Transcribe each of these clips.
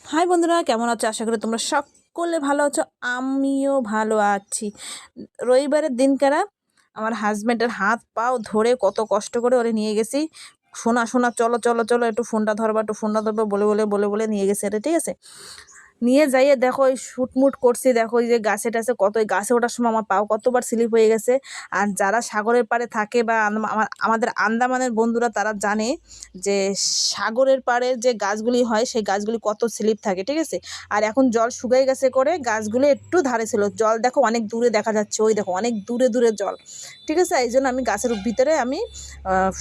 High বন্ধুরা, কেমন আছো? আশা করি তোমরা সকলে ভালো আছো। আমিও ভালো আছি। রবিবারের দিনকারা আমার হাজব্যান্ডের হাত পাও ধরে কত কষ্ট করে ওরে নিয়ে গেছি। শোনা শোনা, চলো চলো চলো, একটু ফোনটা ধরবা, একটু ফোনটা ধরবা বলে বলে বলে বলে নিয়ে গেছে এটা, ঠিক আছে। নিয়ে যাইয়ে দেখো ওই শুটমুট করছি, দেখো ওই যে গাছে টাছে কত, ওই গাছে ওঠার সময় আমার পাও কতবার স্লিপ হয়ে গেছে। আর যারা সাগরের পাড়ে থাকে বা আমাদের আন্দামানের বন্ধুরা তারা জানে যে সাগরের পাড়ে যে গাছগুলি হয় সেই গাছগুলি কত স্লিপ থাকে, ঠিক আছে। আর এখন জল শুকিয়ে গেছে করে গাছগুলো একটু ধারে ছিল, জল দেখো অনেক দূরে দেখা যাচ্ছে, ওই দেখো অনেক দূরে দূরে জল, ঠিক আছে। এই জন্য আমি গাছের ভিতরে আমি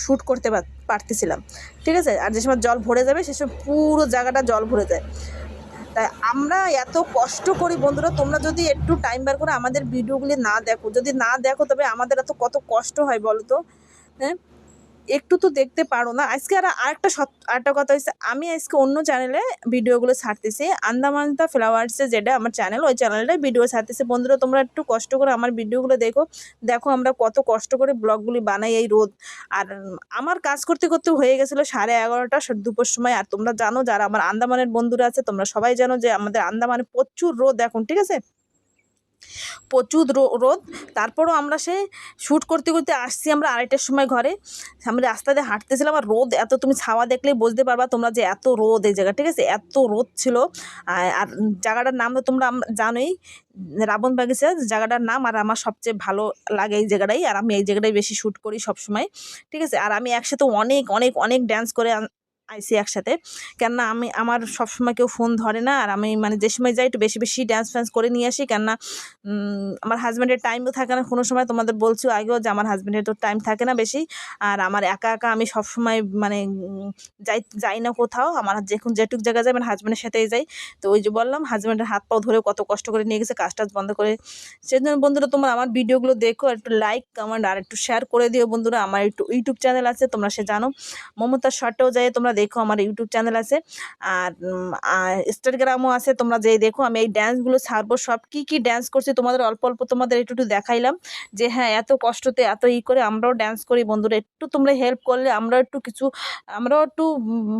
শ্যুট করতে পারতেছিলাম, ঠিক আছে। আর যে সময় জল ভরে যাবে সে সময় পুরো জায়গাটা জল ভরে যায়। তাই আমরা এত কষ্ট করি বন্ধুরা, তোমরা যদি একটু টাইম বার করে আমাদের ভিডিওগুলি না দেখো, যদি না দেখো তবে আমাদের এত কত কষ্ট হয় বলো তো। হ্যাঁ, একটু তো দেখতে পারো না। আজকে আরেকটা কথা হচ্ছে, আমি আজকে অন্য চ্যানেলে ভিডিওগুলো ছাড়তেছি, আন্দামানতা ফ্লাওয়ার্সে যেটা আমার চ্যানেল, ওই চ্যানেলটায় ভিডিও ছাড়তেছি। বন্ধুরা তোমরা একটু কষ্ট করে আমার ভিডিওগুলো দেখো, দেখো আমরা কত কষ্ট করে ব্লগগুলি বানাই এই রোদ। আর আমার কাজ করতে করতে হয়ে গেছিলো 11:30 দুপুর সময়। আর তোমরা জানো, যারা আমার আন্দামানের বন্ধুরা আছে তোমরা সবাই জানো যে আমাদের আন্দামানে প্রচুর রোদ এখন, ঠিক আছে, প্রচুর রোদ। তারপরও আমরা সে শ্যুট করতে করতে আসছি আমরা 2:30টার সময় ঘরে। আমি রাস্তা দিয়ে হাঁটতেছিলাম, আর রোদ এত, তুমি ছাওয়া দেখলেই বুঝতে পারবা তোমরা যে এত রোদ এই জায়গা, ঠিক আছে, এত রোদ ছিল। আর জায়গাটার নাম তো তোমরা জানোই, রাবণ বাগিচা জায়গাটার নাম। আর আমার সবচেয়ে ভালো লাগে এই জায়গাটাই, আর আমি এই জায়গাটাই বেশি শ্যুট করি সবসময়, ঠিক আছে। আর আমি একসাথে অনেক অনেক অনেক ড্যান্স করে আইসি একসাথে, কেননা আমার সবসময় কেউ ফোন ধরে না। আর আমি মানে যে সময় যাই একটু বেশি বেশি ড্যান্স ফ্যান্স করে নিয়ে আসি, কেননা আমার হাজব্যান্ডের টাইমও থাকে না কোনো সময়। তোমাদের বলছি আগেও যে আমার হাজব্যান্ডের তো টাইম থাকে না বেশি। আর আমার একা একা আমি সবসময় মানে যাই না কোথাও, আমার যেটুক জায়গায় যাই আমার হাজব্যান্ডের সাথেই যাই। তো ওই যে বললাম, হাজব্যান্ডের হাত পাও ধরে কত কষ্ট করে নিয়ে গেছে কাজ টাজ বন্ধ করে। সেজন্য বন্ধুরা তোমরা আমার ভিডিওগুলো দেখো, একটু লাইক কমেন্ট আর একটু শেয়ার করে দিও বন্ধুরা। আমার একটু ইউটিউব চ্যানেল আছে, তোমরা সে জানো, মমতাজ শর্টেও যাই তোমরা দেখো, আমার ইউটিউব চ্যানেল আছে। আর ইনস্টাগ্রামও আছে, তোমরা যেই দেখো। আমি এই ড্যান্সগুলো ছাড়বো, সব কী কী ড্যান্স করছি তোমাদের অল্প অল্প তোমাদের একটু একটু দেখাইলাম, যে হ্যাঁ এত কষ্টতে এত করে আমরাও ড্যান্স করি বন্ধুরা। একটু তোমরা হেল্প করলে আমরাও একটু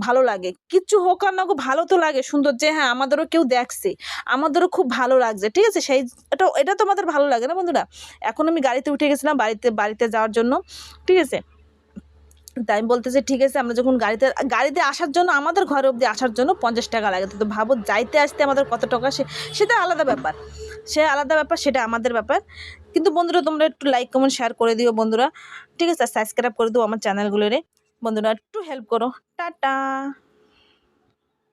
ভালো লাগে, কিচ্ছু হোক আর না, ভালো তো লাগে সুন্দর, যে হ্যাঁ আমাদেরও কেউ দেখছে, আমাদেরও খুব ভালো লাগছে, ঠিক আছে। এটা তোমাদের ভালো লাগে না বন্ধুরা। এখন আমি গাড়িতে উঠে গেছিলাম বাড়িতে যাওয়ার জন্য, ঠিক আছে। তাই আমি বলতেছি, ঠিক আছে, আমরা যখন গাড়িতে আসার জন্য, আমাদের ঘরে অবধি আসার জন্য 50 টাকা লাগে, তো ভাবো যাইতে আসতে আমাদের কত টাকা, সেটা আলাদা ব্যাপার, সেটা আমাদের ব্যাপার। কিন্তু বন্ধুরা তোমরা একটু লাইক কমেন্ট শেয়ার করে দিও বন্ধুরা, ঠিক আছে। সাবস্ক্রাইব করে দিও আমার চ্যানেলগুলোরে বন্ধুরা, একটু হেল্প করো। টাটা।